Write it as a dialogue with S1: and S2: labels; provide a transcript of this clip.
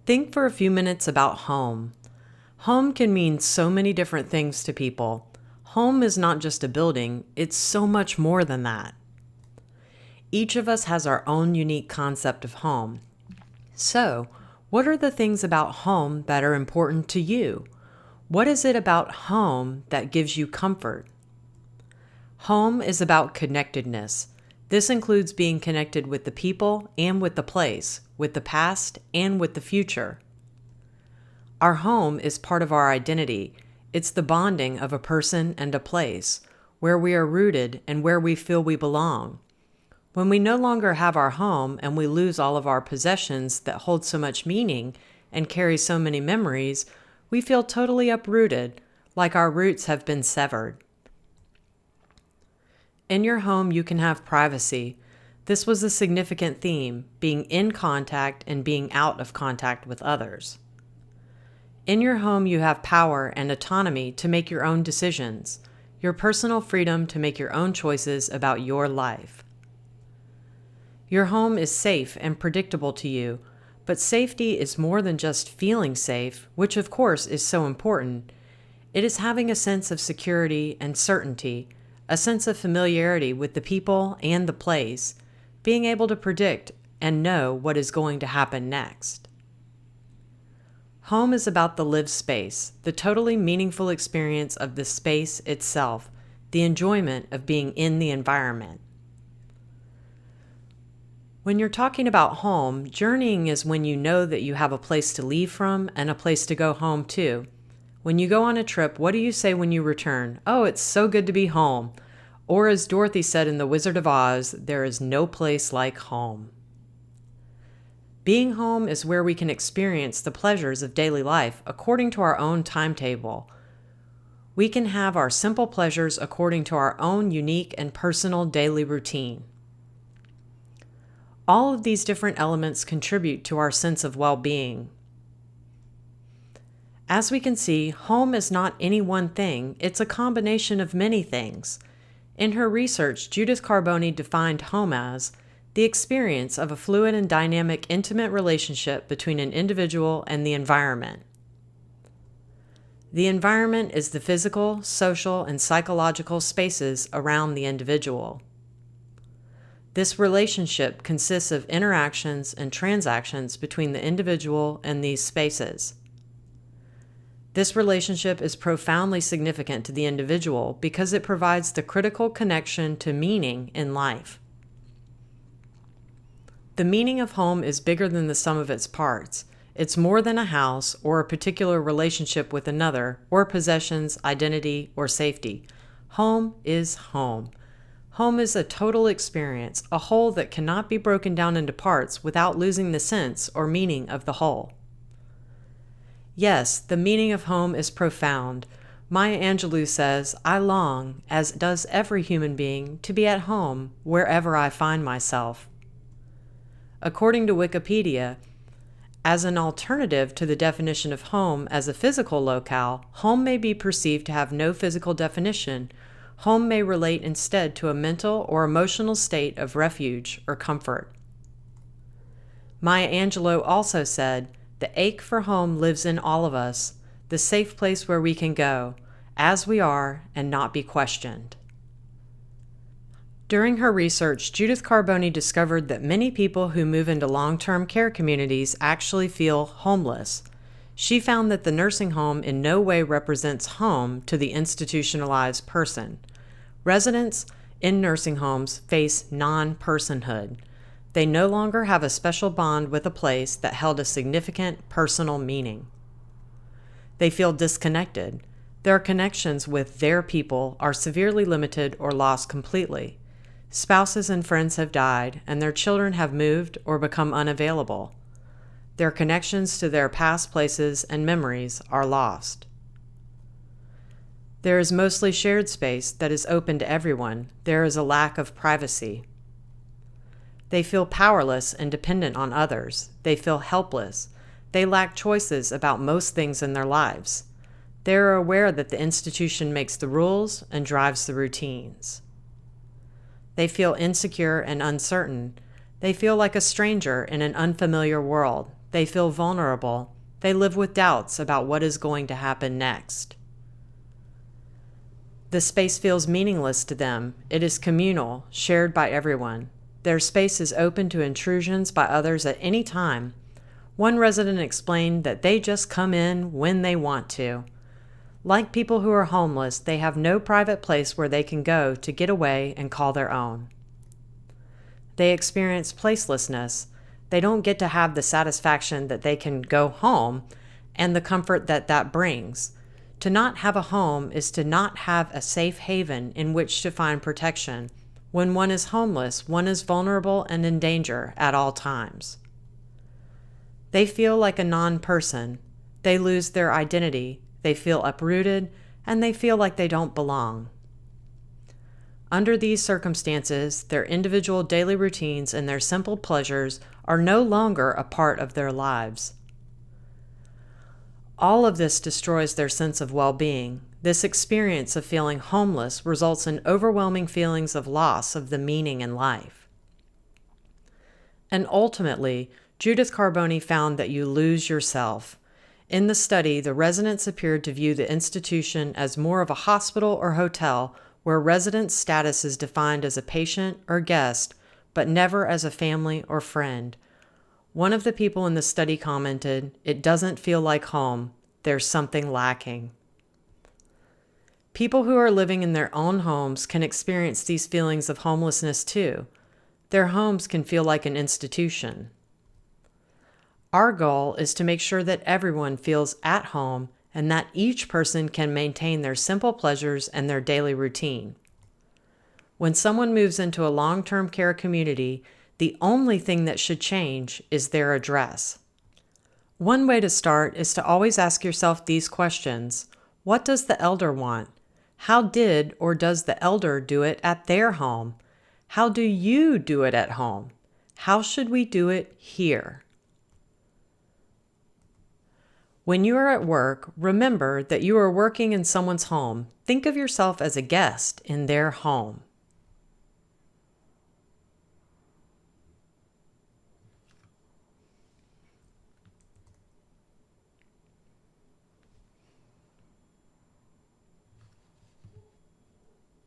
S1: Think for a few minutes about home. Home can mean so many different things to people. Home is not just a building, it's so much more than that. Each of us has our own unique concept of home. So, what are the things about home that are important to you? What is it about home that gives you comfort? Home is about connectedness. This includes being connected with the people and with the place, with the past and with the future. Our home is part of our identity. It's the bonding of a person and a place, where we are rooted and where we feel we belong. When we no longer have our home and we lose all of our possessions that hold so much meaning and carry so many memories, we feel totally uprooted, like our roots have been severed. In your home, you can have privacy. This was a significant theme, being in contact and being out of contact with others. In your home, you have power and autonomy to make your own decisions, your personal freedom to make your own choices about your life. Your home is safe and predictable to you, but safety is more than just feeling safe, which of course is so important. It is having a sense of security and certainty, a sense of familiarity with the people and the place, being able to predict and know what is going to happen next. Home is about the lived space, the totally meaningful experience of the space itself, the enjoyment of being in the environment. When you're talking about home, journeying is when you know that you have a place to leave from and a place to go home to. When you go on a trip, what do you say when you return? Oh, it's so good to be home. Or as Dorothy said in The Wizard of Oz, there is no place like home. Being home is where we can experience the pleasures of daily life according to our own timetable. We can have our simple pleasures according to our own unique and personal daily routine. All of these different elements contribute to our sense of well-being. As we can see, home is not any one thing, it's a combination of many things. In her research, Judith Carboni defined home as the experience of a fluid and dynamic intimate relationship between an individual and the environment. The environment is the physical, social, and psychological spaces around the individual. This relationship consists of interactions and transactions between the individual and these spaces. This relationship is profoundly significant to the individual because it provides the critical connection to meaning in life. The meaning of home is bigger than the sum of its parts. It's more than a house or a particular relationship with another, or possessions, identity, or safety. Home is home. Home is a total experience, a whole that cannot be broken down into parts without losing the sense or meaning of the whole. Yes, the meaning of home is profound. Maya Angelou says, "I long, as does every human being, to be at home wherever I find myself." According to Wikipedia, as an alternative to the definition of home as a physical locale, home may be perceived to have no physical definition. Home may relate instead to a mental or emotional state of refuge or comfort. Maya Angelou also said, "The ache for home lives in all of us, the safe place where we can go, as we are, and not be questioned." During her research, Judith Carboni discovered that many people who move into long-term care communities actually feel homeless. She found that the nursing home in no way represents home to the institutionalized person. Residents in nursing homes face non-personhood. They no longer have a special bond with a place that held a significant personal meaning. They feel disconnected. Their connections with their people are severely limited or lost completely. Spouses and friends have died, and their children have moved or become unavailable. Their connections to their past places and memories are lost. There is mostly shared space that is open to everyone. There is a lack of privacy. They feel powerless and dependent on others. They feel helpless. They lack choices about most things in their lives. They are aware that the institution makes the rules and drives the routines. They feel insecure and uncertain. They feel like a stranger in an unfamiliar world. They feel vulnerable. They live with doubts about what is going to happen next. The space feels meaningless to them. It is communal, shared by everyone. Their space is open to intrusions by others at any time. One resident explained that they just come in when they want to. Like people who are homeless, they have no private place where they can go to get away and call their own. They experience placelessness. They don't get to have the satisfaction that they can go home and the comfort that that brings. To not have a home is to not have a safe haven in which to find protection. When one is homeless, one is vulnerable and in danger at all times. They feel like a non-person. They lose their identity. They feel uprooted, and they feel like they don't belong. Under these circumstances, their individual daily routines and their simple pleasures are no longer a part of their lives. All of this destroys their sense of well-being. This experience of feeling homeless results in overwhelming feelings of loss of the meaning in life. And ultimately, Judith Carboni found that you lose yourself. In the study, the residents appeared to view the institution as more of a hospital or hotel where resident status is defined as a patient or guest, but never as a family or friend. One of the people in the study commented, "It doesn't feel like home. There's something lacking." People who are living in their own homes can experience these feelings of homelessness too. Their homes can feel like an institution. Our goal is to make sure that everyone feels at home and that each person can maintain their simple pleasures and their daily routine. When someone moves into a long-term care community, the only thing that should change is their address. One way to start is to always ask yourself these questions. What does the elder want? How did or does the elder do it at their home? How do you do it at home? How should we do it here? When you are at work, remember that you are working in someone's home. Think of yourself as a guest in their home.